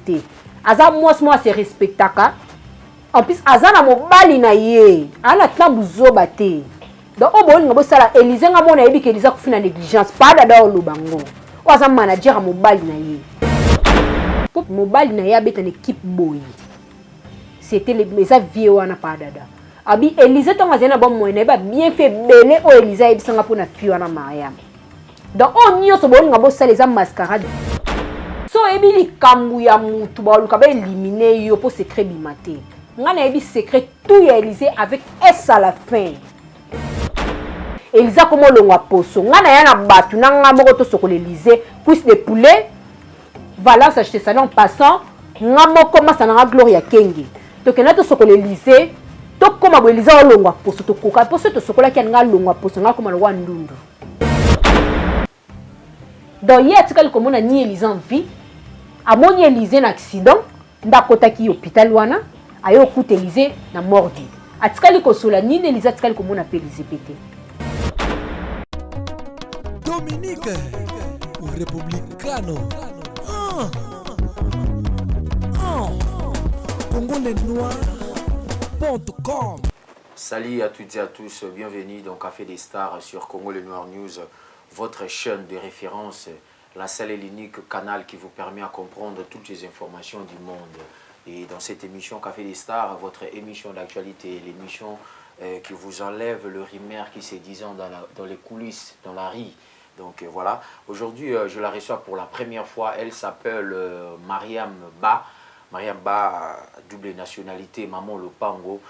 respecté. Aza moi se respectaka. En plus aza na mobali na ye. Ana tambuzo bate. Donc au bon ngabo sala Élysée ngamo na yebi que Élysée kufina négligence pas dada o lubango. O aza manager a mobali na ye. Pour mobali na ye abeta une équipe boy. C'était les vieux wana pas dada. Abi Élysée tonga zena bon moyen ba bien fait belé o Élysée ebisanga pour na fille wana Mariam. Donc on nyo so bon ngabo sala les mascarade. So ebi li kambu ya mutu ba luka ba éliminer yo pour secret bimate. Ngana ebi secret tout ya Élysée avec S à la fin. Élysée comme longwa poso. Ngana ya na batu na nga moko to soko l'Élysée, cuisse de poulet. Valence acheter ça en passant, nga moko masa na Gloria Kenge. To kena to soko l'Élysée, to koma bo Élysée longwa poso to koka poso to soko la ki nga longwa poso nga koma lwa ndundu. Donc hier tikali komona ni Élysée en vie. Amoni Élysée na accident, ndakota ki hôpital wana, ayo kuta Élysée na mordi. Atikali ko sola ni Élysée tikali komona pe Élysée pété. Dominique, républicano. CongoLesNoirs.com. Salut à toutes et à tous, bienvenue dans Café des Stars sur Congo Les Noirs News, votre chaîne de référence, la seule et l'unique canal qui vous permet à comprendre toutes les informations du monde. Et dans cette émission Café des Stars, votre émission d'actualité, l'émission qui vous enlève le rimeur qui s'est disant dans les coulisses, dans la rue. Donc voilà, aujourd'hui je la reçois pour la première fois, elle s'appelle Mariam Ba. Mariam Ba, double nationalité, maman Lopango.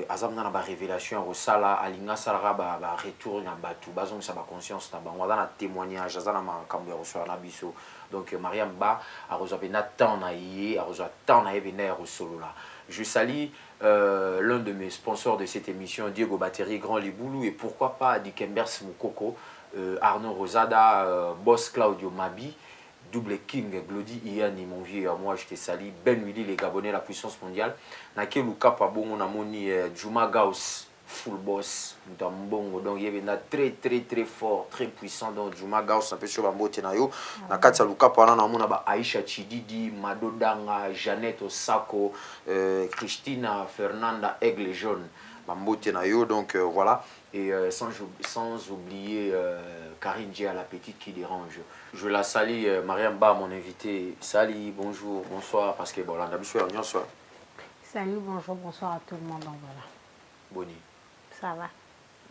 Azam na ba révélation au sala alinga salara ba retour na batu bazong sa ba conscience na ba on na témoignage azana ma kambo reçoit na biso. Donc Mariam Ba a reçu na temps na yé a reçu temps na venir au solo là. Je salue l'un de mes sponsors de cette émission, Diego Battery Grand Liboulou, et pourquoi pas Dikembers Moukoko, Arnaud Rosada, Boss Claudio Mabi, Double King, Glody Iani, mon vieux, moi je te salue, Ben Willy, les Gabonais, la puissance mondiale, Nake Luka Pabongo, Namoni, Juma Gauss, Full Boss, Ndambongo, donc il y avait très très très fort, très puissant, donc Juma Gauss, un peu sur la motte nayo, Nakatsa Luka Pana, Namona, Aisha Chididi, Madodanga, Jeannette Osako, Christina Fernanda, Aigle Jaune, Mambote nayo, donc voilà. Et sans oublier Karine Djé à la petite qui dérange. Je la salue, Mariam Ba, mon invité. Salut, bonjour, bonsoir, parce que bon, là, d'habitude, on y soit. Salut, bonjour, bonsoir à tout le monde. Voilà. Boni. Ça va.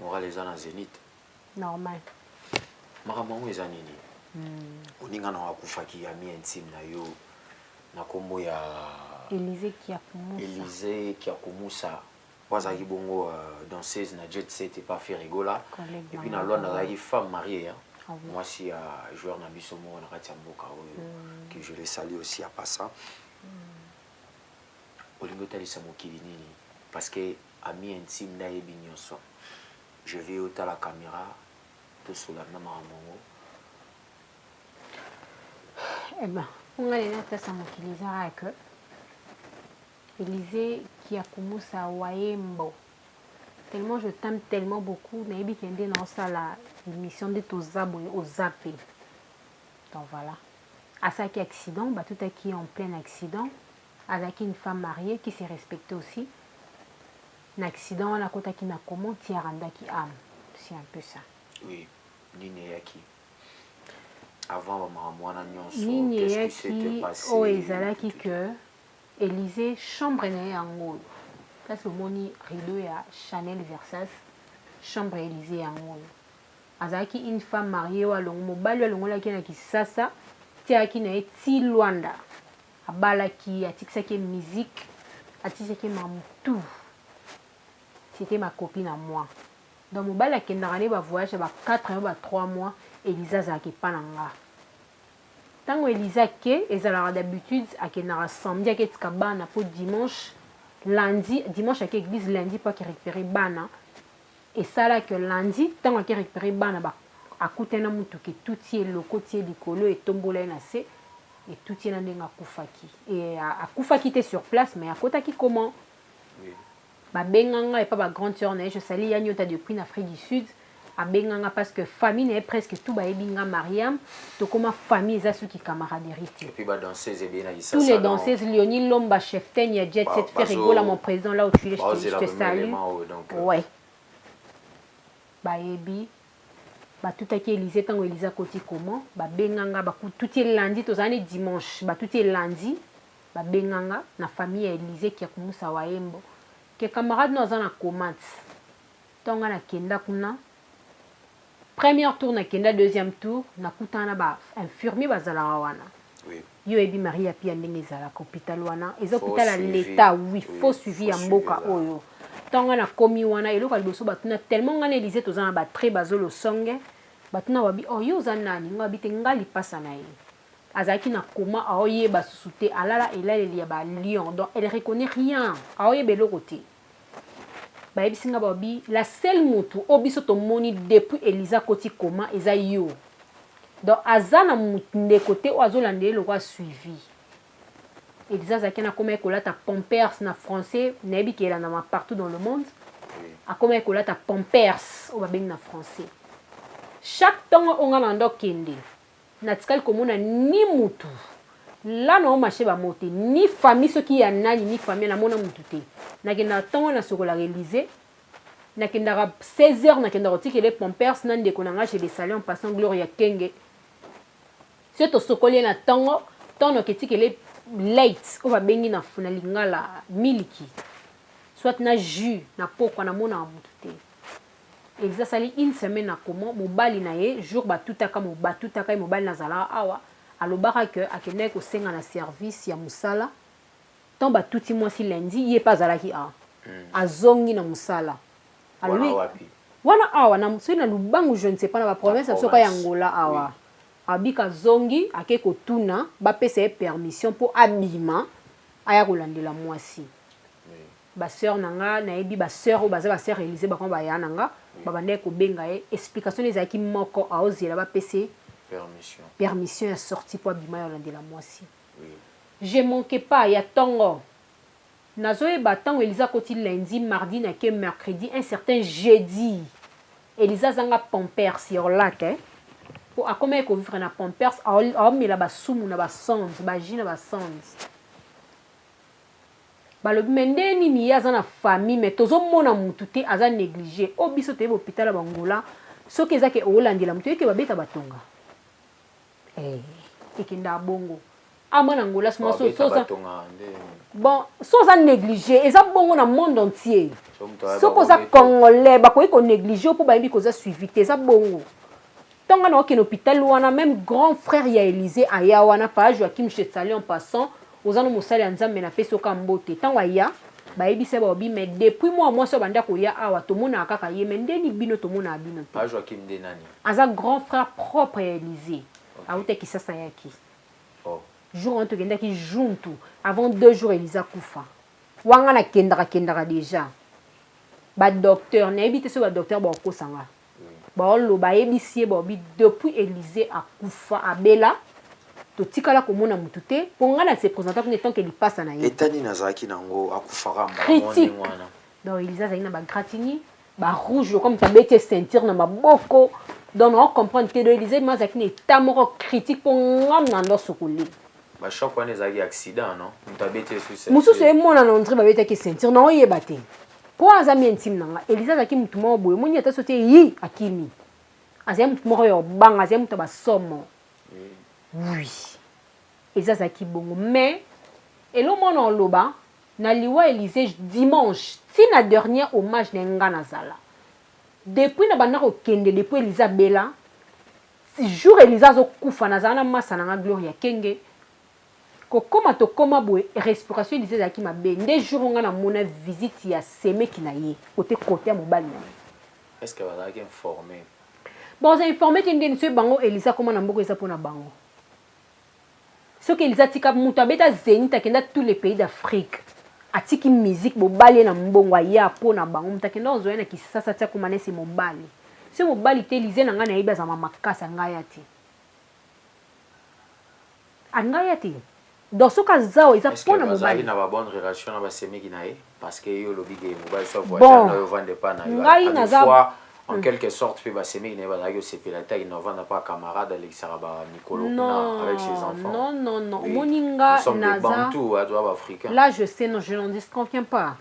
Moral les ans Zénith. Normal. Maman, les années. On y a un coup qui a mis intime na yo. Na kombo ya. Élysée qui a commencé. Élysée qui a commencé. Wazaki bongo danseuse na jet set et pas fait rigola. Et puis na loi na femme mariée. Hein. Ah oui. Moi si joueur na biso mo na kati mboka que je les salue aussi à passant. Olingo talisa mokili nini parce que ami intime na yebi nyonso. Je vais ota la caméra to sola na mamango. Eh ben, on a les notes à mokili za que Élysée qui a commencé à Waembo. Tellement je t'aime tellement beaucoup. Naïbi Kende dans ça la émission de Tozabo au Zappé. Donc voilà. À ça qui accident, bah tout à qui est en plein accident. Avec une femme mariée qui s'est respectée aussi. Un accident, on a côté qui n'a comment Tiaranda qui âme. C'est un peu ça. Oui. Nini Yaki. Avant moi Nini Yaki. Oh Ezalaki que. Élysée chambre né en haut. Parce que moni rideau ya Chanel Versace chambre Élysée en haut. Azaki une femme mariée wa longo mobali wa longo la ki na kisasa tia ki na ti Luanda. Abala ki atikisa ki musique atikisa ki mamutu. C'était ma copine à moi. Donc mobali ki ndakane ba voyage ba 4 ans ba 3 mois Élysée zaki pananga. Tant que Élysée est d'habitude à qu'il n'a samedi à qu'il cabane pour dimanche dimanche à qu'il église lundi pour qu'il récupère bana et ça là que lundi tant qu'il récupère bana ba à côté na mutu que tout est le côté du colo et tombola na c'est et tout est na ndenga kufaki et à kufaki était sur place mais à côté qui comment ba benganga et pas ba grande sœur je salue Yanyota depuis en Afrique du Sud abenganga parce que famille est presque tout ba ebinga Mariam to comment famille ça qui camaraderie et puis ba danseuse bien ça tous les danseuses Léonie Lomba Cheftain ya Jet Set fait rigoler mon président là où tu es je te salue ouais ba ebi ba tout aki Élysée tango Élysée koti comment ba benganga ba tout est lundi to zane dimanche ba tout est lundi ba benganga na famille ya Élysée qui a kumusa waembo que camarade nous en a comment tonga na kenda kuna premier tour na kenda deuxième tour na kutana ba infirmier bazala wana oui yo ebi Maria pia ndenge zala hôpital wana eza hôpital à l'état oui faut suivi ya mboka oyo tonga na komi wana eloko liboso batuna tellement ngana Élysée tozana ba très bazolo songe batuna wabi oh yo za nani ngabi te ngali pasa na ye azaki na koma aoye ba susute alala elale ya ba lion donc elle reconnaît rien aoye beloko te ba ebisinga babi la seule mutu obiso to moni depuis Elisa koti koma eza yo donc azana mutu côté o azolande le roi suivi Elisa zakena koma ekolata Pampers na français nebi ki ela na partout dans le monde a koma ekolata Pampers o babeng na français chaque temps on a ndo kende na tikali komona ni mutu là non marché ba moté ni famille ce qui y a nani ni famille na mona mutu te na kenda temps na sokola Élysée na kenda 16h na kenda rotiki les Pampers na ndeko na nga chez les salons en passant Gloria Kenge c'est to sokolé na temps no ketiki les late o ba bengi na funa lingala miliki soit na jus na poko na mona mutu te exasali une semaine na comment mobali na ye jour batutaka mobali na zala awa alobaka que akende ko senga na service ya musala tant batuti moi si lundi ye pas alaki a azongi na musala alui wana awa na musala na lubangu je ne sais pas na ba province soka ya Angola awa abika zongi ake ko tuna ba pesa permission pour abima aya kolandela mwasi ba sœur nanga na ebi ba sœur o baza ba sœur Élysée ba kon ba ya nanga ba bande ko benga e explication les aki moko a ozela ba pesa permission est sortie pour abima de la moisi. Je manquais pas ya tongo. Nazoe batango Elisa koti lundi, mardi na ke mercredi, un certain jeudi. Elisa zanga Pampers sur lac hein. Pour a comment ko vivre na Pampers a mi la ba sumu na ba sons, ba jina ba sons. Ba le mendeni mi ya na famille mais tozo mona mutu te aza négligé. Obiso te hôpital ba Angola, so ke za ke olandela mutu ke ba beta batonga. Ekinda bongo amana Angola so bon so ça négligé et ça bongo na monde entier so ko za congolais ba ko négligé pour ba yimbi ko za suivi te ça bongo tonga na okino hôpital wana même grand frère ya Élysée aya wana pa Joachim Chetali en passant ozana mosali ya nzambe na peso ka mbote tango aya ba yebise ba obi mais depuis moi so banda ko ya awa to mona kaka ye mendeni bino to mona bino pa Joachim de nani aza grand frère propre ya Élysée aute qui ça yaki oh jour on te genda ki juntu avant 2 jours Elisa kufa wanga na kendara déjà ba docteur na ebité so ba docteur ba ko sanga ba lo ba ebisie ba bi depuis Élysée a kufa abela to tikala ko mona mutute ponga na se présenter pour tant que il passe na ye etani nazaki nango akufaka mbala wana donc Elisa zaina ba gratini ba rouge comme ta bête ceinture na maboko. Donc on comprend que Élysée mazaki ne tamoro critique pour ngam na ndo sokoli ba choc wana ezaki accident non mutabete sur musu se mona na ndri ba beta ki ceinture na oyeba te po azami intime nanga Elisa zaki mutu mo boye moni ata sote yi akimi azem mutu mo yo banga azem mutu ba somo oui Elisa zaki bongo mais elo mona loba na liwa Élysée dimanche ti na dernier hommage na ngana zala depuis na banda ko kende depuis Elisa bela si jour Elisa zo kufa na zana masa na Gloria Kenge ko koma to koma boye respiration Elisa zaki mabe nde jour nga na mona visite ya seme ki na ye côté mobile na est-ce que va être informé bon ça informé tinde ni so bango Elisa koma na mboko eza pona bango ce que Elisa tika muta beta zénith akenda tous les pays d'Afrique atiki musique bobali na mbongo ya pona bango mutakenda ozoya na kisasa tia komana si mobali si mobali te Élysée na nga na yeba za makasa ngaya te angaya te donc soka zao eza pona mobali na ba bonne relation na ba semeki na ye parce que yo lobi ke mobali so voyage na yo vende pas na yo ngai na za En quelque sorte, fait bassemer, il n'est pas là, c'est pelata, il n'a pas camarade avec Saraba Nicolo avec ses enfants. Non. Oui. Moninga, nous sommes des Bantous, africains. Là, je sais, non, je n'en disconviens pas.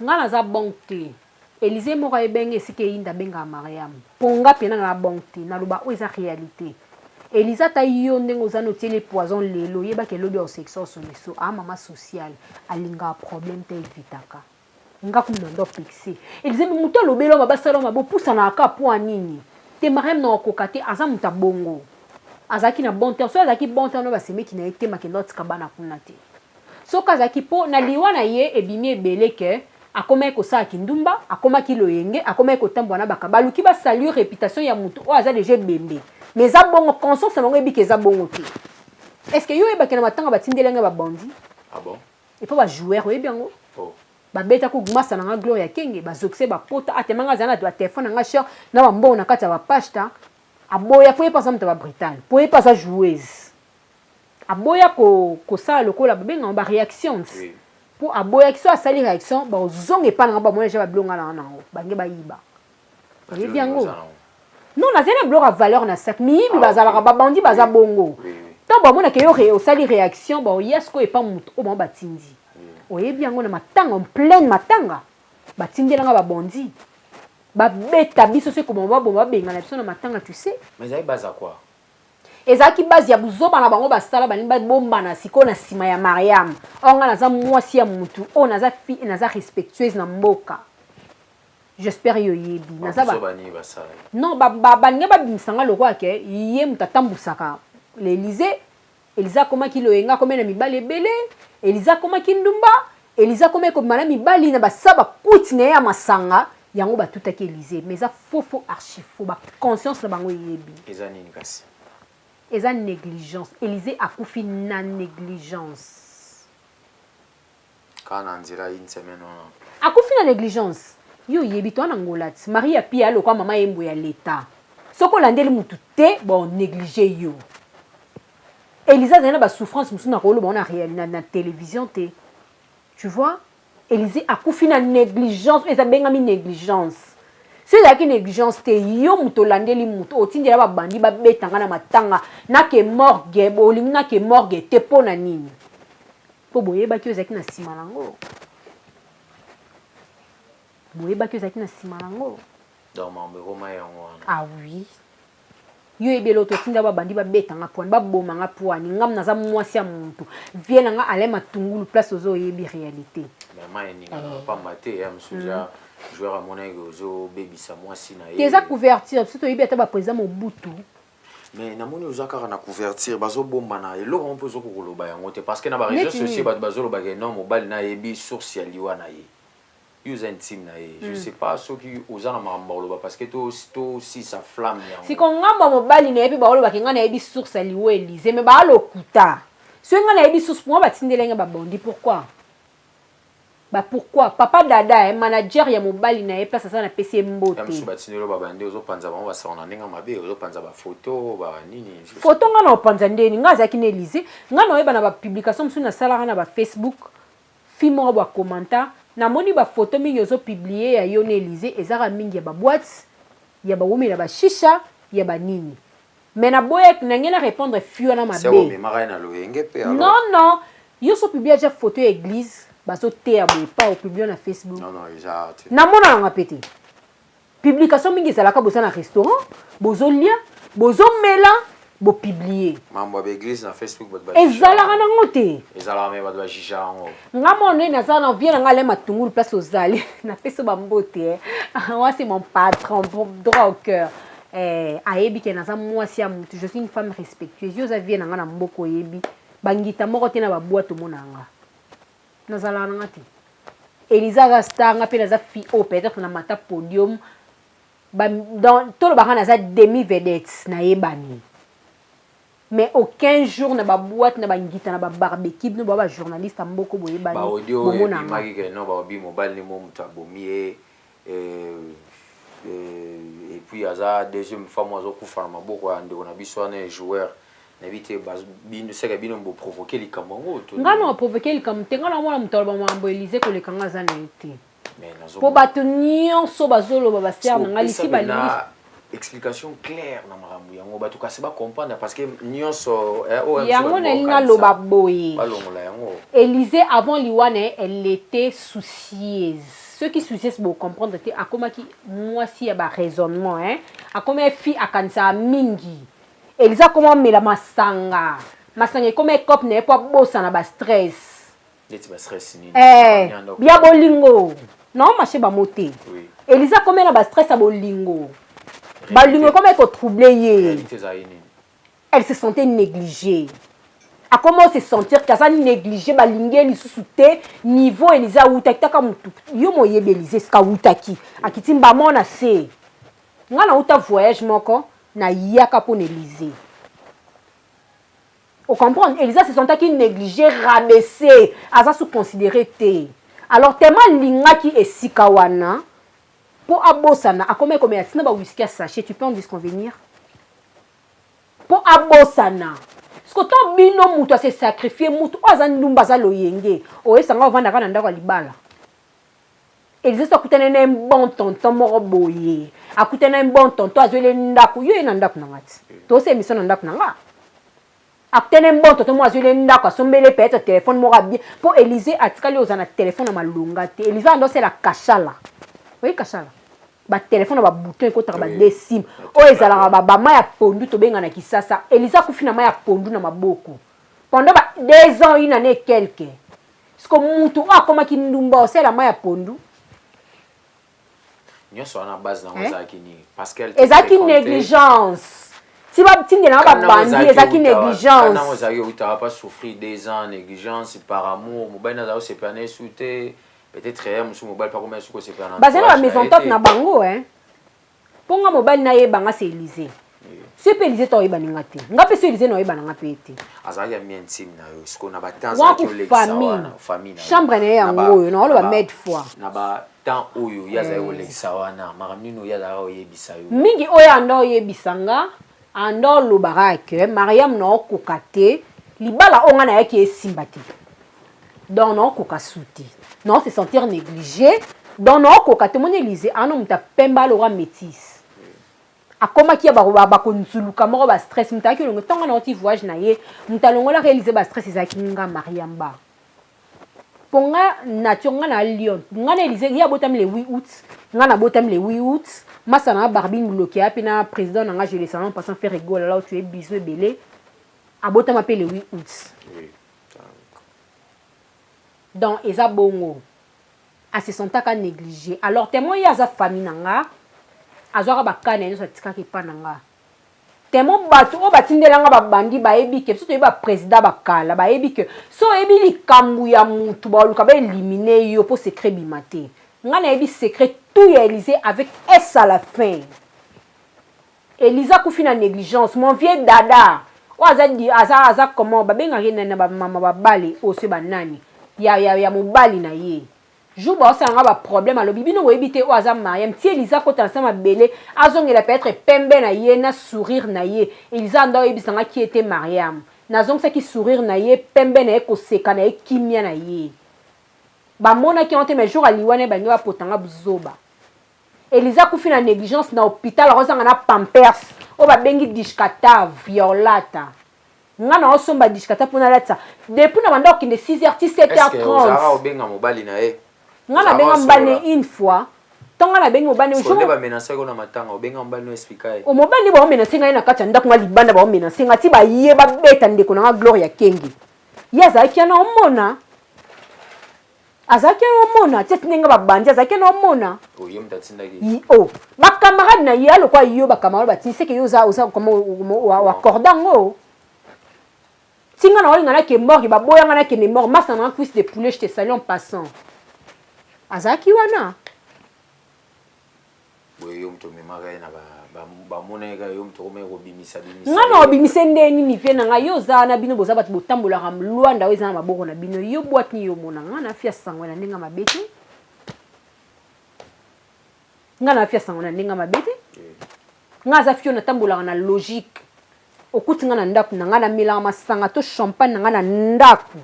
Nga naza bonté. Élisée mora ebenge sike inda benga Mariam. Ponga pena na bonté, na loba o eza réalité. Elisa ta yo ndengo za no tiele poison lelo yeba ke lobi o sexo so meso a mama social alinga problème te vitaka. Nga kumando pixé. Elise muto lobelo mabasalo mabo pusa na aka po nini. Te Mariam na okokate aza muta bongo. Azaki na bonté, so azaki bonté no baseme ki na ete makendot kabana kunate. So kazaki po na liwa na ye ebimi ebele ke akoma ko sa kindumba akoma ki loyenge akoma ko tambwa na bakabalu ki ba saluer réputation ya mutu o aza déjà bembe mais za bongo conscience na ngobi ke za bongo te est-ce que yo eba ke na matanga batindelenga ba bandi ah bon et pas ba joueur oyebi yango oh ba beta ko gumasa na Gloria Kenge ba zokse ba pota atemanga za na do téléphone nga cher na ba mbona kati ya ba pasta aboya po pas amta ba Britannique po pas sa joueuse aboya ko sa lokola ba benga ba réaction oui. Pour aboya qui soit sali réaction ba zong et pas na ba moi j'ai ba blonga na nango bange ba yiba et bien go non na zena blora valeur na sac mi bi bazala ba bandi baza bongo to ba mona ke yo re sali réaction ba yes ko et pas muto o ba batindi o ye bien go na matanga en pleine matanga batindela nga ba bandi ba beta biso se ko ba bomba benga na biso na matanga tu sais mais ça base à quoi ezaki base ya buzoba na bango basala bani ba bomba na siko na sima ya Mariam onga naza mwasi ya mutu o naza fille naza respectueuse na mboka j'espère yo yebi naza ba non ba baninga ba bimisanga lokwa ke ye mutatambusaka l'Élysée Elisa koma ki loyenga koma na mibale belé Elisa koma ki ndumba Elisa koma ko mala mibali na basaba kutine ya masanga yango batutaki Élysée mais ça faux archi faux ba conscience na bango yebi ezani nikasi eza négligence. Élysée a koufi na négligence. Quand on dirait une semaine a koufi na négligence. Yo yebi to na ngolati. Marie a pia lo kwa mama yembo ya l'état. Soko landeli mutu te bon négliger yo. Élysée zana ba souffrance musu na rolo bon na télévision te. Tu vois? Élysée a koufi na négligence, eza bengami négligence. Si il y a une négligence, yo muto landeli muto otindela ba bandi ba betanga na matanga na ke morgue bolingi na ke morgue te pona nini po boyeba ki ozaki na sima nango boyeba ki ozaki na sima nango donc mambeko mayango ah oui yo ebelo to tinda ba bandi ba betanga poni ba bomanga poni ngam naza mwasi ya mutu vie nanga ale matungulu place ozo yebi réalité mais mayenga pas maté ya msuja joueur à mon ego baby sa moi si na tes a couverture surtout yebi ata ba président Mobutu mais na moni ozaka na couverture bazo bomba na eloko on peut zo koloba yango te parce que na ba réseaux sociaux bazo loba ke non mobile na yebi source ya liwa na ye use intime na ye je sais pas ce qui ozana mamba loba parce que to si sa flamme yango si ko ngamba mobile na yebi ba loba ke ngana yebi source ya liwa Élysée mais ba lokuta so ngana yebi source pour ba tindelenga ba bondi pourquoi bah pourquoi papa dada manager ya mobali na place ça na PC mbote amsu batinelo ba bande ozo panza ba ba sona ndinga mabe ozo panza ba photo ba nini photo nga na panza ndeni nga za ki na Élysée nga na yeba na ba publication msu na sala na ba Facebook fimo ba commentaire na moni ba photo mingi ozo publier ya yo na Élysée ezara mingi ya ba boîte ya ba wumi na ba shisha ya ba nini mais na boye na ngena répondre fio na mabe c'est o mema na loyenge pe alors non yo so publier ja photo église baso te aboye pas au publier na Facebook non exact na mona nga pété publication mingi ezalaka bosa na restaurant bozo lia bozo mela bo publier mambo ba église na Facebook ba ezalaka nango te ezalaka me ba jija ngo nga mona na za na vie na nga le matungulu place ozali na peso ba mbote moi c'est mon patron droit au cœur ayebi ke na za mwasi ya mutu je suis une femme respectueuse yo za vie na nga na mboko yebi bangita moko te na ba boîte mona nga nazala nanga te Elisa za star nga pe naza fi o peut-être na mata podium ba dans tout le baka naza demi vedette na yebani mais aucun jour na ba boîte na bangita na ba barbecue no ba journaliste mboko boyebani ba audio et maki ke no ba bi mobile ni mo mutabomi et puis aza deuxième fois moi zo kufa na maboko ya ndeko na biso na joueur n'habite bino seka bino mbo provoquer likambo ngo to ngana provoquer likambo te ngana mona mutalo ba mambo Élysée ko lekanga za na été Pour bato nyonso bazolo ba ser na ngali si ba explication claire na marambo yango bato kasi ba comprendre parce que nyonso yango na lina loba boye Élysée avant liwane elle était soucieuse. Ceux qui soucient pour comprendre que akoma ki moi si ya ba raisonnement hein akoma fi akansa mingi Élysée comment mela masanga comme cop ne pas bossa na ba stress bien bolingo non marché ba moté Élysée comment na ba stress a bolingo balingo comme ko troublé elle se sentait négligée. A comment se sentir qu'à ça négligé balingé li sous-souté niveau Elisa utaki taka mutu yo moye Élysée ska utaki akitimba mona se ngana uta voyage moko na yaka pour Élysée. Au comprendre Élysée se sentait qu'il négligé rabaissé à ça sous considéré té alors tellement linga qui est sikawana pour abosana a comment comme atina ba whisky sachet tu peux en disconvenir pour abosana. Parce que ton bino mutu se sacrifier mutu ozan lumba za loyenge o esanga vanda kana ndako libala Élysée akutana na bon tonton moko boye akutana na bon tonton azwele ndako yo ena ndako nangati to se émission na ndako nanga akutana na bon tonton mo azwele ndako asombele peut-être téléphone moko bien pour Élysée atikali ozana téléphone na malunga te Élysée ando c'est la kachala oui kachala ba téléphone ba bouton ekotaka ba décime o ezalaka ba ma ya pondu to benga na kisasa Élysée kufina ma ya pondu na maboko pendant 2 ans une année quelque ce que mutu akoma ki ndumba c'est la ma ya pondu nyonso na base na ngozaki ni parce qu'elle ezaki négligence si ba tindela ba bandi ezaki négligence na ngozaki utara pas souffrir 2 ans négligence par amour mobana za se planer souté peut-être monsieur mobile pas comme sous c'est planer bazelo la maison top na bango hein ponga mobile na yebanga c'est Élysée c'est Élysée to yeba ninga te ngape c'est Élysée no yeba nga pete azali ya mi intime na yo siko na ba temps za ki olexa famille chambre na yango no lo ba mettre foi na ba temps oyo yaza yo olexa wana maramino yaza yo yebisa yo mingi oyo ando yebisanga ando lo barake Mariam no kokate libala onga na yaki esimbati donc non koka souti non se sentir négligé donc non koka te mon Élysée ano muta pemba lo métis akoma ki ba konzuluka moko ba stress muta ki longo tonga na oti voyage na ye muta longo la réaliser ba stress ezaki nga Mariam ba ponga nature nga na Lyon nga na Élysée ya botam le 8 août nga na botam le 8 août masa na Barbie bloqué api na président nga je le salon passant faire rigole là où tu es bisou belé abotam appelé le 8 août donc eza bongo a se sentaka négligé alors témoin ya za famille nanga azwaka bakana nyo satika ki pananga témoin bato o batindelanga ba bandi ba ebi ke surtout ba président bakala ba ebi ke so ebi likambu ya mutu ba luka ba éliminer yo pour secret bimate ngana ebi secret tout ya Élysée avec S à la fin Élysée kufina négligence mon vieux dada o azadi aza comment ba benga rena ba mama ba bale o se banani ya mobali na ye jour ba osanga ba problème alobi bino oyebite o aza Mariam ti Élysée kota sama belé azongela peut-être pembe na ye na sourire na ye Élysée ndo oyebisanga ki était Mariam nazong sa ki sourire na ye pembe na ye ko seka na ye kimia na ye ba mona ki onte mais jour aliwane bangi ba potanga buzoba Élysée kufina négligence na hôpital rozanga na pampers o ba bengi dishkata violata ngana osomba dishkata pona latsa depuis na banda okinde 6h 17h30 est-ce que ozara obenga mobali na ye ngana benga mbane une fois tonga na benga mobali o jour ba menacer ko na matanga obenga mbali no expliquer o mobali ba menacer ngai na kati ndako nga libanda ba menacer ngati ba ye ba beta ndeko na Gloria Kengi yaza kiana omona azaki omona tsetinga ba bandi azaki na omona o yem tatinda ki o ba camarade na ye alokwa yo ba camarade ba tinse ke yo za comme wa cordango singa na olinga na ke mort ba boyanga na ke ne mort masa na cuisse de poulet je te salue en passant azaki wana boye yo mto memaka na ba mona ga yo mto me robimisa ngana obimisa ndeni ni vie na nga yo za na bino boza batu botambola ka mlwanda weza na maboko na bino yo boîte ni yo mona ngana fia sango na ndinga mabeti ngana fia sango na ndinga mabeti ngaza fio na tambola na logique okuti nga na ndaku na nga na milanga masanga to champagne na nga na ndaku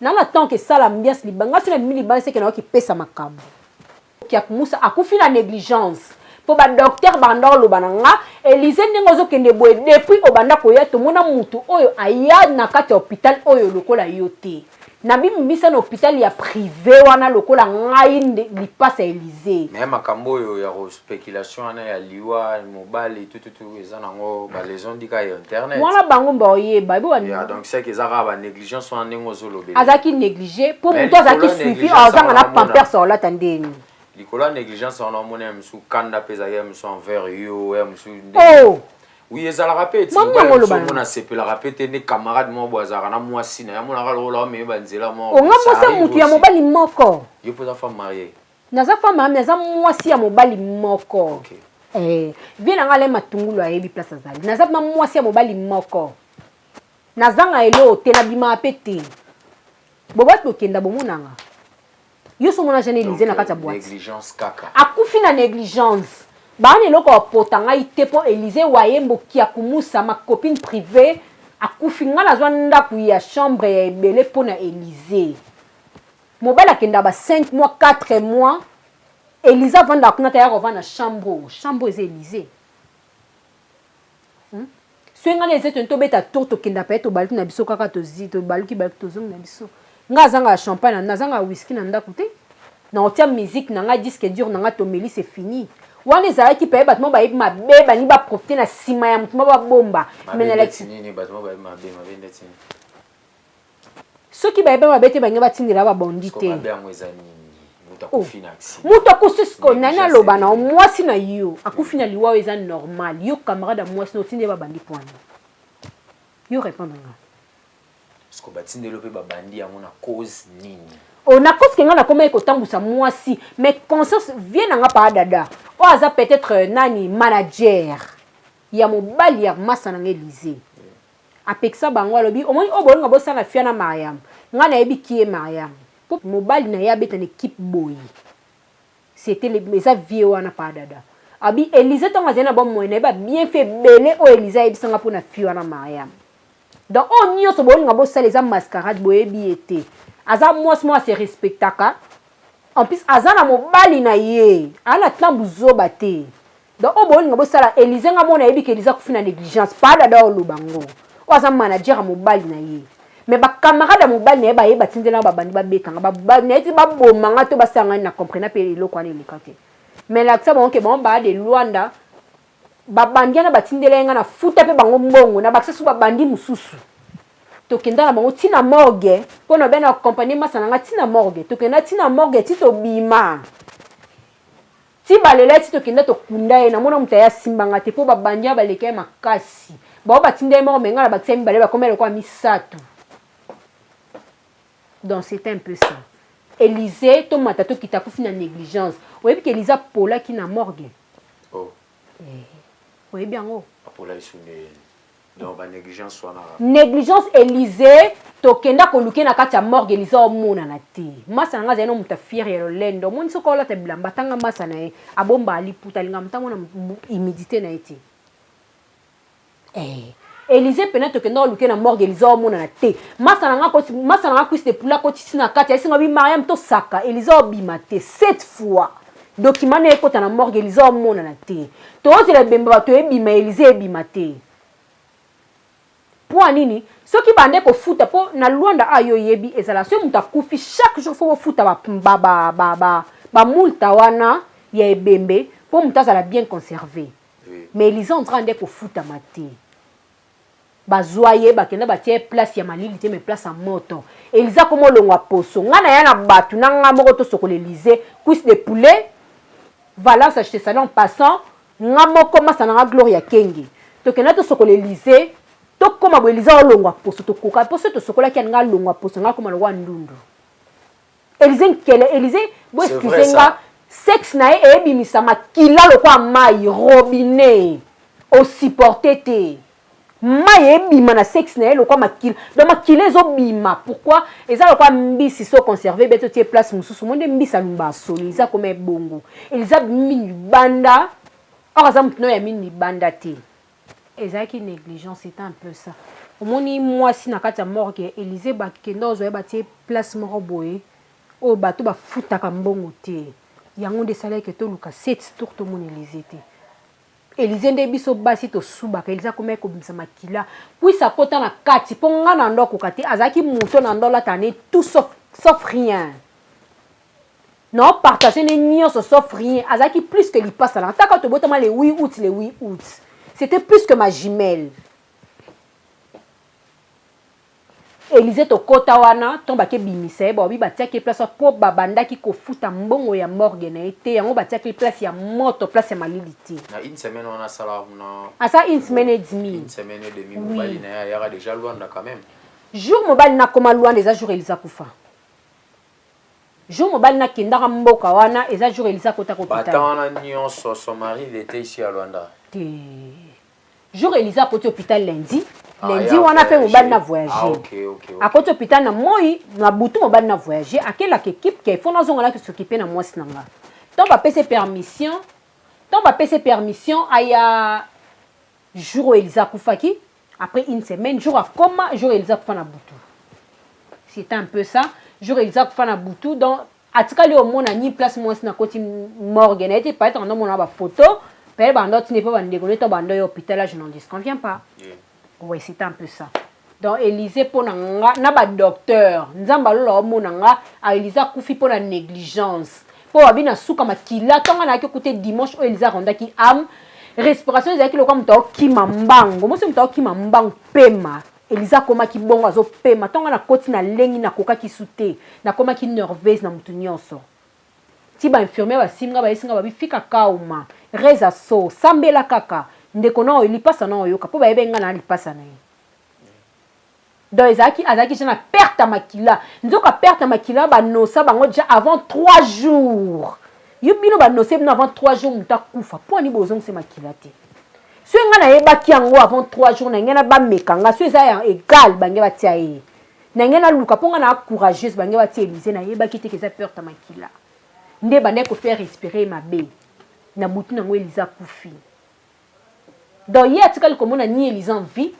na la tant que ça l'ambiance libanga sina mili ba c'est que na ki pesa makambo kiakumusa akufi na négligence po ba docteur banda lobananga Élysée nengozo kende boye depuis obanda koya to mona mutu oyo aya na kati hôpital oyo lokola yote na bimbisa na hôpital ya privé wana lokola ngai li passe Élysée mais makambo oyo ya spéculation ana ya liwa mobile tout eza nango ba les ondika ya internet wana bango ba oyeba bo ya donc c'est que ezaka ba négligence wana nengozo lobela azaki négligé pour mutu azaki suivi azanga na pampers sur la tandeni Nicolas négligence on a mon musu kanda pesa ya musu envers yo ya musu oh oui ça la répète on a sepé la répète ne camarade mo boazara na mwasi na ya mona ka lola me banzela mo on a mwasi mutu ya mobali moko yo poza femme mariée naza femme mariée naza mwasi ya mobali moko bien ngale matungulu ayebi place azali naza na mwasi ya mobali moko nazanga elo te na bima apete boba to kenda bomonanga yo so mona jeune Élysée na kati ya boîte négligence kaka akufi na négligence bana eloko apotanga ite po Élysée wayembo kia kumusa ma copine privée akufi nga nazwa ndako ya chambre ya ebele po na Élysée mobile akenda ba 5 mois 4 mois Élysée vanda kuna ta ya kovana chambre eza Élysée Swenga les to beta tour to kenda pa to baluki na biso kaka to zi to baluki to zong na biso nga zanga champagne na zanga whisky na ndako te na otia musique na nga disque dur na nga to meli c'est fini wana ezalaki pe bato mo bayebi mabe bani ba profiter na sima ya mutu ba bomba mais na nini bato mo bayebi mabe ndeti soki bayebi mabe te bange batindela ba bondi te mutu akusisko nani aloba na mwasi na yo akufi na liwa eza normal yo camarade mwasi na otinde ba bandi pwana yo répondre nga sko batindelo pe ba bandi yango na cause nini on a cause que nga na koma ekotambusa mwasi mais conscience vient nga pa dada o aza peut-être nani manager ya mobali ya masa na Élysée apekisa bango alobi omoni o bolinga bosala fia na Mariam nga na yebi ki e Mariam po mobali na ya beta na équipe boy c'était les aviez wana pa dada abi Élysée tonga zena bon moyen ba bien fait belé o Élysée ebisanga po na fia na Mariam donc on nyo so bolinga bosala les mascarade boyebi été aza moi se respectaka en plus aza na mobali na ye ana tambu zoba te donc o bolinga bosala Élysée nga mona yebi ke Élysée kufina négligence pas dada o lubango o aza manager a mobali na ye mais ba camarade mobali na ye ba ye batindela ba bandi ba betanga ba na eti ba bomanga to basanga na comprendre pe eloko ana elikate mais la ça bon que bon ba de Luanda ba bandi na batindela nga na futa pe bango mbongo na baksesu ba bandi mususu tokenda na bango tina morgue pona bena accompagner masa nga tina morgue tokenda tina morgue ti to bima ti balela ti tokenda to kunda na mona mutaya simbanga te po ba bandia baleke makasi ba batinde mo menga na bakisemi baleba komela kwa misato donc c'était un peu ça Élysée to matato kitakufi na négligence oyebi ke Élysée pola ki na morgue oh oyebi yango pola isune non ba négligence wana négligence Élysée tokenda koluke na kati ya morgue Élysée omona na te masa nga zeno mutafiri ya lendo moni soko la te blamba tanga masa na e abomba aliputa linga mtango na humidité na ete Élysée pena tokenda koluke na morgue Élysée omona na te masa nga kwiste pula koti sina kati ya singa bi Mariam to saka Élysée obima te 7 fois document na ekota na morgue Élysée omona na te to ozela bemba to ebima Élysée ebima te pour nini soki bande ko futa po na Luanda ayo yebi ezala so muta kufi chaque jour fo futa ba multa wana ya ebembe po muta sala bien conservé mais Élysée en train de ko futa mate bazoye bakenda batie place ya malili te mais place à moto Élysée comme longwa poso ngana ya na batu na nga moko to soko l'Élysée cuisse de poulet voilà ça acheter ça en passant nga moko masana Gloria Kenge to kena to soko l'Élysée to koma bo Élysée olongwa poso to koka poso to sokola ki nga longwa poso nga koma lwa ndundu Élysée bo excusez nga sexe na e bimisa makila lokwa mai robinet o supporter te mai ebima na sexe na lokwa makila donc makila ezo bima pourquoi eza lokwa mbisi so conserver beto tie place mususu monde mbisa lumba soli eza comme bongo Élysée mini banda oraza mutno ya mini banda te ezaki négligence c'était un peu ça omoni mwasi na kati ya morgue Élysée bakenda ozoya batie place moko boye o bato bafutaka mbongo te yango nde esalaki toluka 7 tour tomona Élysée te. Élysée nde biso basi tosubaka Élysée akomaki kobimisa makila puisa akota na kati mpo nga na ndo akoka te azalaki moto na ndo alatane tout sauf rien. Non, partager les nyonso sauf rien. Azaki plus que l'ipasa là. Tant que tu botama les 8 août, les 8 août. C'était plus que ma jumelle. Élysée to kota wana tomba ke bimise ba obi batia ke place po babanda ki ko futa mbongo ya morgue na été yango batia ke place ya moto place ya maliliti. Na une semaine on a sala na. Asa une semaine et demi. Une semaine et demi mobali na ya yara déjà loin quand même. Jour mobali na koma loin déjà jour Élysée kufa. Jour mobali na kindaka mboka wana eza jour Élysée kota ko hôpital. Batana nyonso son mari il était ici à Luanda. Jour Élysée kota hôpital lundi. Lundi wana pe mobali na voyager. Ah OK. A kota hôpital na moi na butu mobali na voyager akela ke équipe ke fona zonga la ke s'occuper na mwasi nanga. Tant ba pese permission aya jour Élysée kufaki après une semaine jour a comment jour Élysée kufa na butu. C'était un peu ça. Jour exact fana butu donc atikali au mona ni place moi na koti morgue na été pas être en mona ba photo peut bando tu n'es pas bande to bando yo hôpital là je n'en disconviens pas. Oui, c'était un peu ça. Donc Élysée pour na ba docteur nzamba lo mona nga a Élysée kufi pour la négligence pour abina suka makila tonga na écouter dimanche o Élysée ronda ki am respiration ezaki lo comme to ki mambango mo se mto ki mambango pema Élysée koma ki bongo azo pema tonga na koti na lengi na koka ki sute na koma ki nerveuse na mutu nyonso ti ba infirmier ba simga ba esinga ba bifika kauma reza so sambela kaka ndeko na lipasa na oyoka po ba yebenga na lipasa na ye donc azaki jana perte makila nzoka perte makila ba nosa bango déjà avant 3 jours yubino ba nosa bino avant 3 jours muta kufa po ni bozong se makila te. Si on a ébaki avant 3 jours, on a ba mekanga. Si ça égal, bange ba tia e. Nangena luka ponga na courageuse bange ba tia Élysée na ébaki te que ça peur ta makila. Nde bande ko faire respirer ma bé. Na butu na ngo Élysée kufi. Donc hier atikali komona ni Élysée en vie.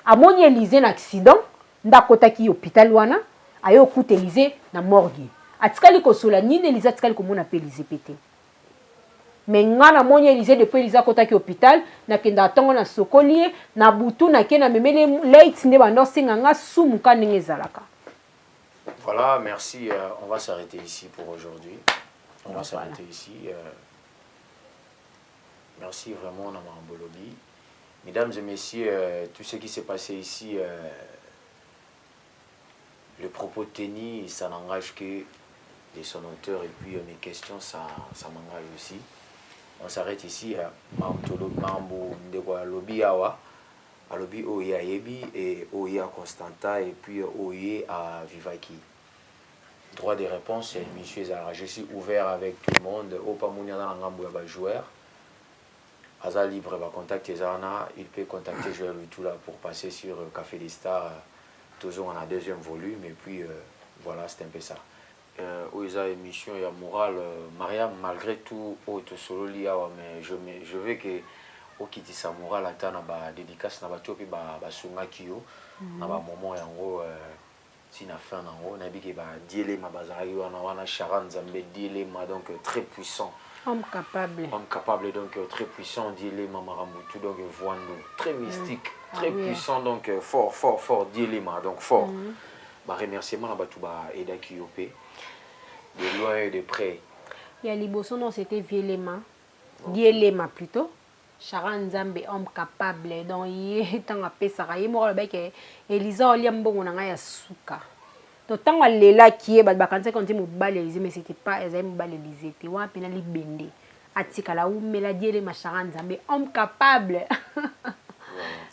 Amoni Élysée na accident, ndakota ki hôpital wana, ayo kuta Élysée na morgue. Atikali ko sola ni Élysée atikali komona pe Élysée pété. Mais ngana moni Élysée depuis Élysée kota ki hôpital na kenda tongo na sokolier na butu na kena memele late ne bando singa nga sumuka ndenge zalaka. Voilà, merci, on va s'arrêter ici pour aujourd'hui. On va s'arrêter ici. Merci vraiment Namambolobi. Mesdames et messieurs, tout ce qui s'est passé ici, le propos tenu, ça n'engage que les son auteur et puis mes questions, ça m'engage aussi. On s'arrête ici à Mambo Ndekwa Lobi Awa, à Lobi Oye Ayebi et Oye à Constanta et puis Oye à Vivaki. Droit des réponses, monsieur Zara. Je suis ouvert avec tout le monde. Opa Mounia dans l'angambo ya joueur. Aza libre va contacter Zana. Il peut contacter Joël Lutoula pour passer sur Café des Stars. Toujours en a deuxième volume et puis voilà, c'est un peu ça. Oisa émission ya morale Mariam malgré tout auto solo lia mais je veux que okiti sa morale ata na ba dédicace na ba topi ba sunga kiyo na ba moment yango sina fin nango na biki ba diele ma bazari wana Sharan Zambe diele ma donc très puissant homme capable donc très puissant diele ma Marambutu donc Voando très mystique très puissant donc fort diele ma donc fort ba remerciement na ba tuba eda kiyope de loin et de près. Il y a Liboso, non, c'était Vielema. Vielema plutôt. Sharan Zambe, homme capable. Donc, il est en paix, ça va. Il est Elisa, il y a un bon ya suka. Donc, tant que là qui est, quand on dit mobile Elise, mais c'était pas mobile Elise. Tu vois, puis il bende. Atika la ou mélodie les Sharan Zambe, homme capable.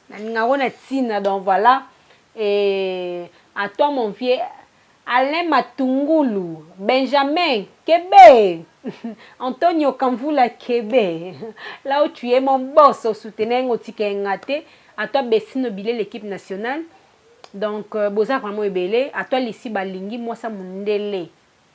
Donc voilà. Et à toi, mon vieux. Alain Matungulu, Benjamin, Québec, Antonio Kamvula, Québec. Là où tu es mon boss, au soutenir au ticket ngate, à toi Bessino Bilé, l'équipe nationale. Donc, Boza vraiment ébélé. À toi Lissi Balingi, moi ça Mundele.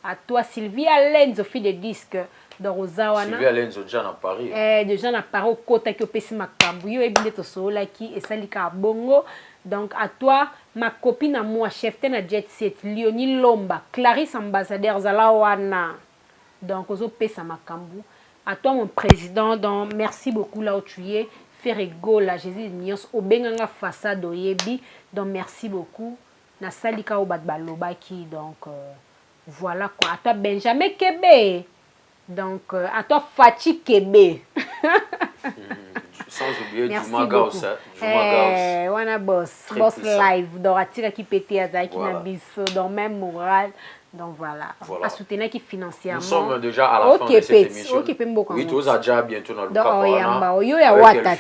À toi Sylvie Alain, Sophie de disques de Rosawana. Sylvie Alain, déjà à Paris. Déjà à Paris, au côté qui au Pessi Makambu, et bien de Sola qui et Salika Bongo. Donc à toi, ma copine à moi, chef de Jet Set, Léonie Lomba, Clarisse ambassadeur Zalawana. Donc, ozo pesa makambu. À toi, mon président, donc, merci beaucoup là où tu es. Faire égaux là, Jésus Nios, Obenganga façade oyebi. Donc, merci beaucoup. Na salika au balobaki. Donc, voilà quoi. À toi, Benjamin Kebe. Donc, à toi, Fachi Kebe. Sans oublier merci Juma beaucoup. Gauss. Juma Gauss. Wana boss. Très Boss puissant. live. Donc, atira qui pétait à Zaki Voilà. Nabiso. Donc, même moral. Donc voilà, à soutenir qui financièrement. Nous sommes déjà à la fin de cette émission. Oui, tous à déjà bientôt dans le cas. Donc, il y a Wata.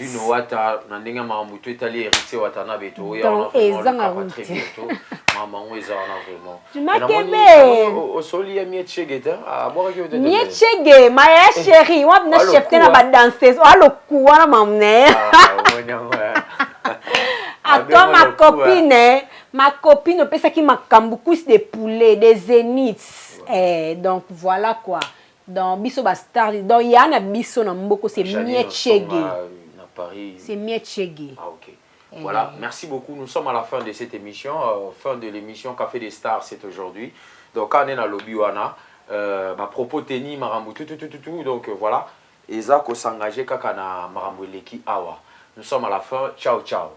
Donc, maman, oui, ça en a vraiment. Tu m'as québé. Au sol, il y a Mietchegeta. Ah, bon, il y a Mietchege, ma chérie, on a chef de la danseuse. Oh, le coup, on a m'emmené. À toi, ma copine, ma copine, on peut ça qui m'a beaucoup des poulets, des zéniths. Donc voilà quoi. Donc biso bastard, donc il y a un biso na mboko, c'est Mietchege. C'est Mietchege. Ah ok. Voilà, merci beaucoup. Nous sommes à la fin de cette émission, fin de l'émission Café des Stars, c'est aujourd'hui. Donc on est dans le lobby wana, ma propos teni marambo tout. Donc voilà, Eza ko s'engager kaka na marambo leki awa. Nous sommes à la fin. Ciao ciao.